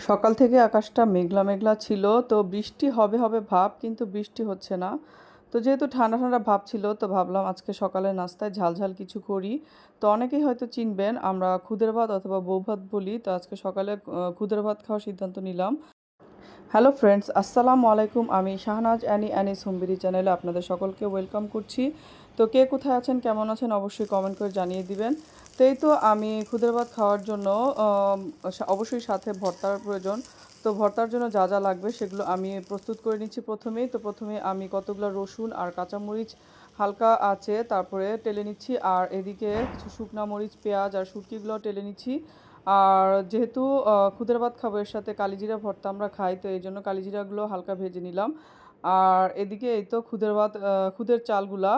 সকাল থেকে আকাশটা মেঘলা মেঘলা ছিল, তো বৃষ্টি হবে হবে ভাব, কিন্তু বৃষ্টি হচ্ছে না। তো যেহেতু ঠান্ডা ঠান্ডা ভাব ছিল, তো ভাবলাম আজকে সকালের নাস্তায় ঝালঝাল কিছু করি। তো অনেকেই হয়তো চিনবেন, আমরা খুদের ভাত অথবা বউ ভাত বলি। তো আজকে সকালে খুদের ভাত খাওয়ার সিদ্ধান্ত নিলাম। হ্যালো ফ্রেন্ডস, আসসালামু আলাইকুম। আমি শাহনাজ অ্যানিস হোমবিডি চ্যানেলে আপনাদের সকলকে ওয়েলকাম করছি। তো কে কোথায় আছেন, কেমন আছেন, অবশ্যই কমেন্ট করে জানিয়ে দিবেন। তো এই তো আমি খুদের ভাত খাওয়ার জন্য অবশ্যই সাথে ভর্তার প্রয়োজন। তো ভর্তার জন্য যা যা লাগবে সেগুলো আমি প্রস্তুত করে নিচ্ছি প্রথমেই। তো প্রথমে আমি কতগুলো রসুন আর কাঁচামরিচ হালকা আছে তারপরে টেলে নিচ্ছি, আর এদিকে কিছু শুকনা মরিচ, পেঁয়াজ আর শুটকিগুলো টেলে নিচ্ছি। আর যেহেতু খুদের ভাত খাবো, এর সাথে কালিজিরা ভর্তা আমরা খাই, তো এই জন্য কালিজিরাগুলো হালকা ভেজে নিলাম। আর এদিকে এই তো খুদের চালগুলা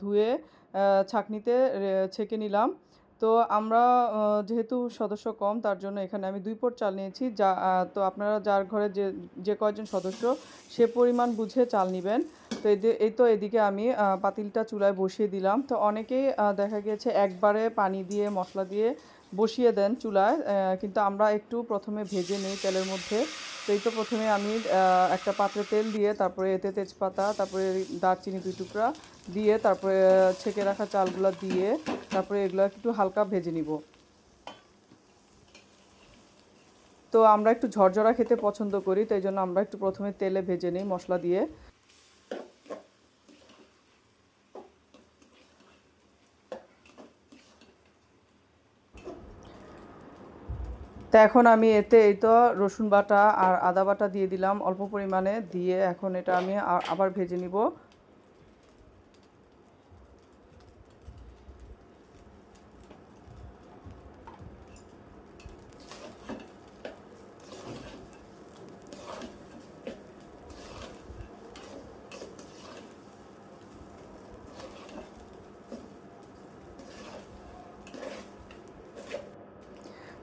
ধুয়ে ছাঁকনিতে ছেঁকে নিলাম। তো আমরা যেহেতু সদস্য কম, তার জন্য এখানে আমি 2 পট চাল নিয়েছি। তো আপনারা যার ঘরে যে যে কয়জন সদস্য সে পরিমাণ বুঝে চাল নেবেন। তো এই তো এদিকে আমি পাতিলটা চুলায় বসিয়ে দিলাম। তো অনেকেই দেখা গিয়েছে একবারে পানি দিয়ে মশলা দিয়ে বসিয়ে দেন চুলায়, কিন্তু আমরা একটু প্রথমে ভেজে নিই তেলের মধ্যে। তো এই তো প্রথমে আমি একটা পাত্রে তেল দিয়ে তারপরে এতে তেজপাতা, তারপরে দারচিনি 2 টুকরা দিয়ে, তারপরে ছেঁকে রাখা চালগুলো দিয়ে, তারপরে এগুলো একটু হালকা ভেজে নিব। তো আমরা একটু ঝরঝরা খেতে পছন্দ করি, তো এই জন্য আমরা একটু প্রথমে তেলে ভেজে নিই মশলা দিয়ে। তো এখন আমি এতে এই তো রসুন বাটা আর আদা বাটা দিয়ে দিলাম অল্প পরিমাণে, দিয়ে এখন এটা আমি আবার ভেজে নিব।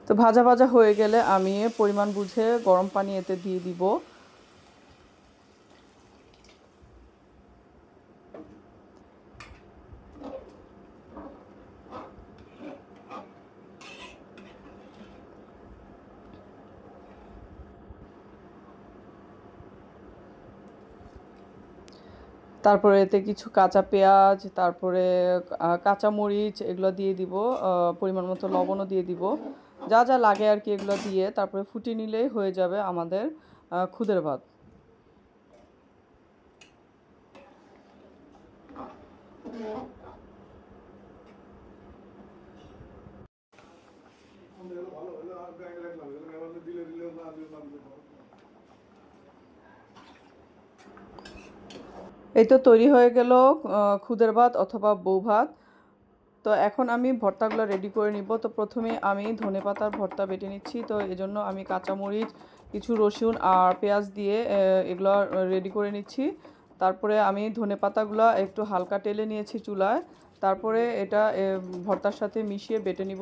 তো ভাজা ভাজা হয়ে গেলে আমি পরিমাণ বুঝে গরম পানি এতে দিয়ে দিব। তারপরে এতে কিছু কাঁচা পেঁয়াজ, তারপরে কাঁচা মরিচ এগুলো দিয়ে দিব। পরিমাণ মতো লবণও দিয়ে দিব। যা যা লাগে আর কি এগুলো দিয়ে তারপরে ফুটিয়ে নিলেই হয়ে যাবে আমাদের খুদের ভাত। এই তো তৈরি হয়ে গেল খুদের ভাত অথবা বউ ভাত। তো এখন আমি ভর্তাগুলো রেডি করে নিব। তো প্রথমে আমি ধনেপাতার ভর্তা বেটে নিচ্ছি। তো এজন্য আমি কাঁচামরিচ, কিছু রসুন আর পেঁয়াজ দিয়ে এগুলো রেডি করে নিচ্ছি। তারপরে আমি ধনেপাতাগুলো একটু হালকা টেলে নিয়েছি চুলায়। তারপরে এটা ভর্তার সাথে মিশিয়ে বেটে নিব।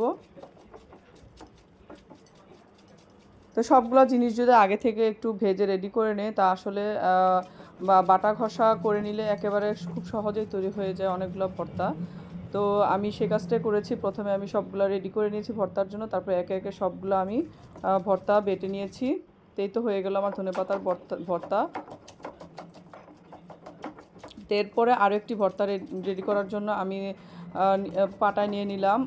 তো সবগুলো জিনিস যদি আগে থেকে একটু ভেজে রেডি করে নেয়, তা আসলে বা বাটা ঘষা করে নিলে একেবারে খুব সহজেই তৈরি হয়ে যায় অনেকগুলো ভর্তা। তো আমি সে কাজটাই করেছি, প্রথমে আমি সবগুলো রেডি করে নিয়েছি ভর্তার জন্য, তারপরে একে একে সবগুলো আমি ভর্তা বেটে নিয়েছি। তো এই তো হয়ে গেল আমার ধনেপাতার ভর্তা। তো এরপরে আরও একটি ভর্তা রেডি করার জন্য আমি পাটায় নিয়ে নিলাম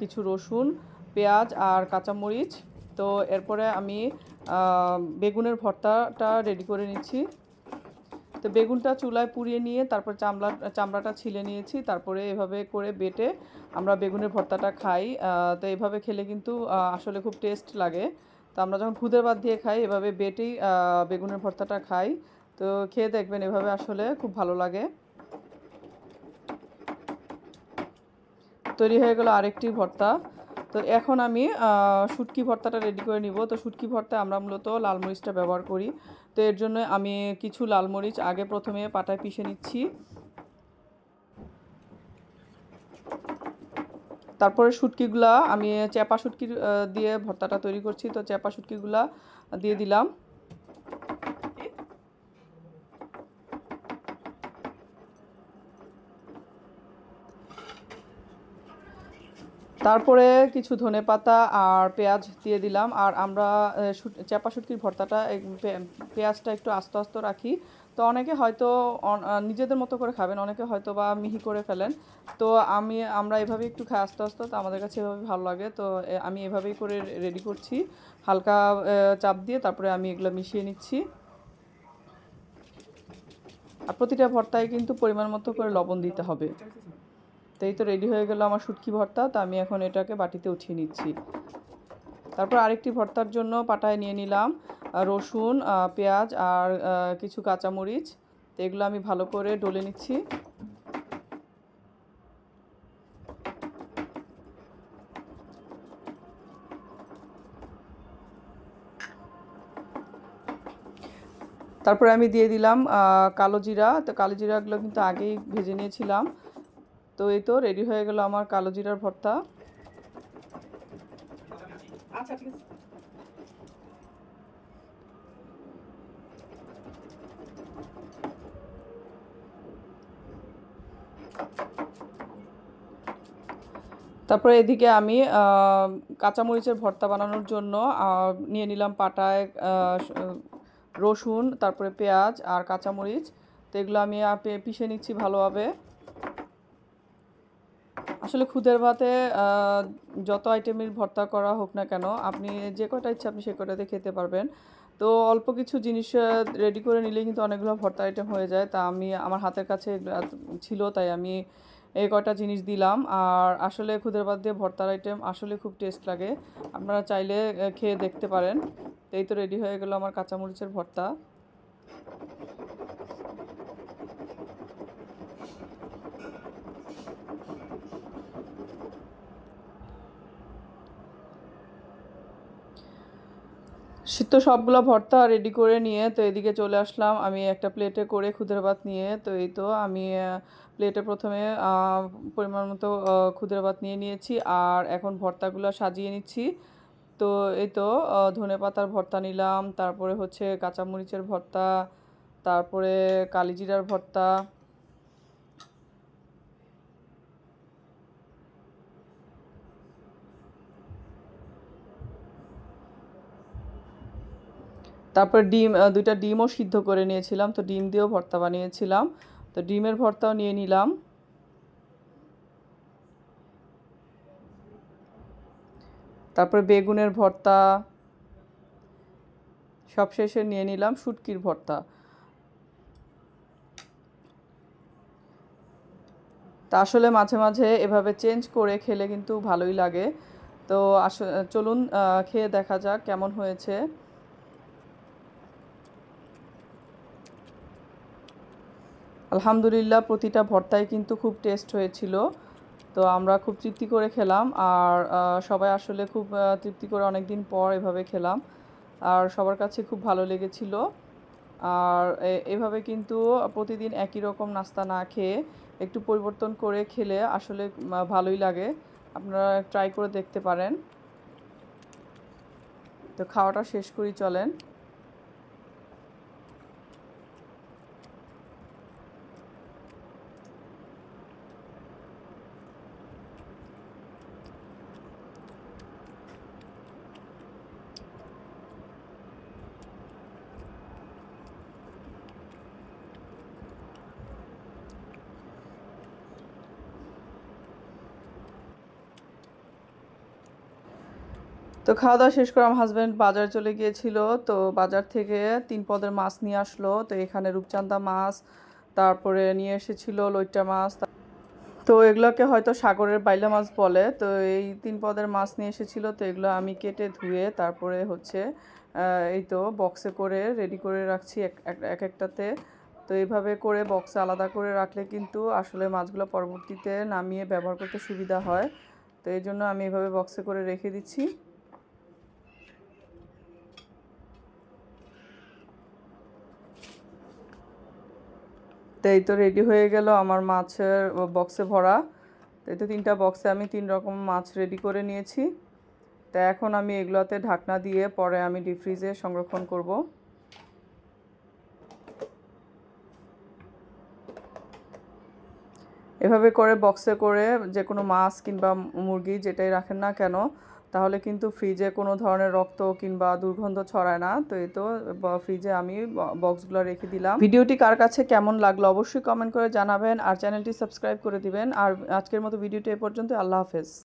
কিছু রসুন, পেঁয়াজ আর কাঁচামরিচ। তো এরপরে আমি বেগুনের ভর্তাটা রেডি করে নিচ্ছি। তো বেগুনটা চুলায় পুড়িয়ে নিয়ে তারপর চামড়াটা ছিলে নিয়েছি, তারপরে এভাবে করে বেটে আমরা বেগুনের ভর্তাটা খাই। তো এভাবে খেলে কিন্তু আসলে খুব টেস্ট লাগে। তো আমরা যখন খুদের ভাত দিয়ে খাই, এভাবে বেটেই বেগুনের ভর্তাটা খাই। তো খেয়ে দেখবেন, এভাবে আসলে খুব ভালো লাগে। তৈরি হয়ে গেল আরেকটি ভর্তা। তো এখন আমি শুটকি ভর্তাটা রেডি করে নিব। তো শুটকি ভর্তায় আমরা মূলত লাল মরিচটা ব্যবহার করি। তো এর জন্য আমি কিছু লাল মরিচ আগে প্রথমে পাটায় পিষে নিচ্ছি। তারপরে শুটকিগুলা আমি চ্যাপা শুটকি দিয়ে ভর্তাটা তৈরি করছি। তো চ্যাপা শুটকিগুলা দিয়ে দিলাম। তারপরে কিছু ধনেপাতা আর পেঁয়াজ দিয়ে দিলাম। আর আমরা চাপা শুটকির ভর্তাটা পেঁয়াজটা একটু আস্তে আস্তে রাখি। তো অনেকে হয়তো নিজেদের মতো করে খাবেন, অনেকে হয়তো বা মিহি করে ফেলেন। তো আমরা এভাবেই একটু খাই আস্তে আস্তে, তো আমাদের কাছে এভাবে ভালো লাগে। তো আমি এভাবেই করে রেডি করছি, হালকা চাপ দিয়ে তারপরে আমি এগুলো মিশিয়ে নিচ্ছি। আর প্রতিটা ভর্তায় কিন্তু পরিমাণ মতো করে লবণ দিতে হবে। তো এই তো রেডি হয়ে গেল আমার শুটকি ভর্তা। তো আমি এখন এটাকে বাটিতে উঠিয়ে নিচ্ছি। তারপর আরেকটি ভর্তার জন্য পাটায় নিয়ে নিলাম রসুন, পেঁয়াজ আর কিছু কাঁচামরিচ। তো এগুলো আমি ভালো করে ডলে নিচ্ছি। তারপরে আমি দিয়ে দিলাম কালো জিরা। তো কালো জিরাগুলো কিন্তু আগেই ভেজে নিয়েছিলাম। তো এই তো রেডি হয়ে গেল আমার কালো জিরার ভর্তা। আচ্ছা ঠিক আছে। তারপরে এদিকে আমি কাঁচামরিচের ভর্তা বানানোর জন্য নিয়ে নিলাম পাটায় রসুন, তারপরে পেঁয়াজ আর কাঁচামরিচ। তো এগুলো আমি পিষে নিচ্ছি ভালোভাবে। আসলে খুদের ভাতে যত আইটেমের ভর্তা করা হোক না কেন, আপনি যে কয়টা ইচ্ছা আপনি সে কয়টাতে খেতে পারবেন। তো অল্প কিছু জিনিস রেডি করে নিলেই কিন্তু অনেকগুলো ভর্তা আইটেম হয়ে যায়। তা আমি আমার হাতের কাছে ছিল, তাই আমি এই কয়টা জিনিস দিলাম। আর আসলে খুদের ভাত দিয়ে ভর্তার আইটেম আসলে খুব টেস্ট লাগে, আপনারা চাইলে খেয়ে দেখতে পারেন। তো এই তো রেডি হয়ে গেল আমার কাঁচামরিচের ভর্তা। তো সবগুলো ভর্তা রেডি করে নিয়ে তো এদিকে চলে আসলাম আমি একটা প্লেটে করে খুদের ভাত নিয়ে। তো এই তো আমি প্লেটে প্রথমে পরিমাণ মতো খুদের ভাত নিয়ে নিয়েছি, আর এখন ভর্তাগুলো সাজিয়ে নিচ্ছি। তো এই তো ধনেপাতার ভর্তা নিলাম, তারপরে হচ্ছে কাঁচামরিচের ভর্তা, তারপরে কালিজিরার ভর্তা, তারপর ডিম, দুইটা ডিমও সিদ্ধ করে নিয়েছিলাম, তো ডিম দিয়েও ভর্তা বানিয়েছিলাম। তো ডিমের ভর্তাও নিয়ে নিলাম। তারপরে বেগুনের ভর্তা, সবশেষে নিয়ে নিলাম শুটকির ভর্তা। তা আসলে মাঝে মাঝে এভাবে চেঞ্জ করে খেলে কিন্তু ভালোই লাগে। তো চলুন খেয়ে দেখা যাক কেমন হয়েছে। আলহামদুলিল্লাহ, প্রতিটা ভর্তাই কিন্তু খুব টেস্ট হয়েছিল। তো আমরা খুব তৃপ্তি করে খেলাম, আর সবাই আসলে খুব তৃপ্তি করে অনেক দিন পর এভাবে খেলাম, আর সবার কাছে খুব ভালো লেগেছিল। আর এভাবে কিন্তু প্রতিদিন একই রকম নাস্তা না খেয়ে একটু পরিবর্তন করে খেলে আসলে ভালোই লাগে। আপনারা ট্রাই করে দেখতে পারেন। তো খাওয়াটা শেষ করি চলেন। তো খাওয়া দাওয়া শেষ করে আমার হাজব্যান্ড বাজার চলে গিয়েছিল। তো বাজার থেকে 3 পদের মাছ নিয়ে আসলো। তো এখানে রূপচাঁদা মাছ, তারপরে নিয়ে এসেছিল লইট্টা মাছ। তো এগুলোকে হয়তো সাগরের বাইলা মাছ বলে। তো এই 3 পদের মাছ নিয়ে এসেছিল। তো এগুলো আমি কেটে ধুয়ে তারপরে হচ্ছে এই তো বক্সে করে রেডি করে রাখছি এক একটাতে। তো এইভাবে করে বক্সে আলাদা করে রাখলে কিন্তু আসলে মাছগুলো পরবর্তীতে নামিয়ে ব্যবহার করতে সুবিধা হয়। তো এই জন্য আমি এভাবে বক্সে করে রেখে দিচ্ছি। তো এই তো রেডি হয়ে গেল আমার মাছের বক্সে ভরা। তো এই তো 3টা বক্সে আমি 3 রকম মাছ রেডি করে নিয়েছি। তো এখন আমি এগুলোতে ঢাকনা দিয়ে পরে আমি ডিপ ফ্রিজে সংরক্ষণ করব। এভাবে করে বক্সে করে যে কোনো মাছ কিংবা মুরগি যেটাই রাখেন না কেন, তাহলে কিন্তু ফ্রিজে কোনো ধরনের রক্ত কিংবা দুর্গন্ধ ছড়ায় না। তো এই তো ফ্রিজে আমি বক্সগুলো রেখে দিলাম। ভিডিওটি কার কাছে কেমন লাগলো অবশ্যই কমেন্ট করে জানাবেন আর চ্যানেলটি সাবস্ক্রাইব করে দিবেন। আর আজকের মতো ভিডিওটি এ পর্যন্ত। আল্লাহ হাফেজ।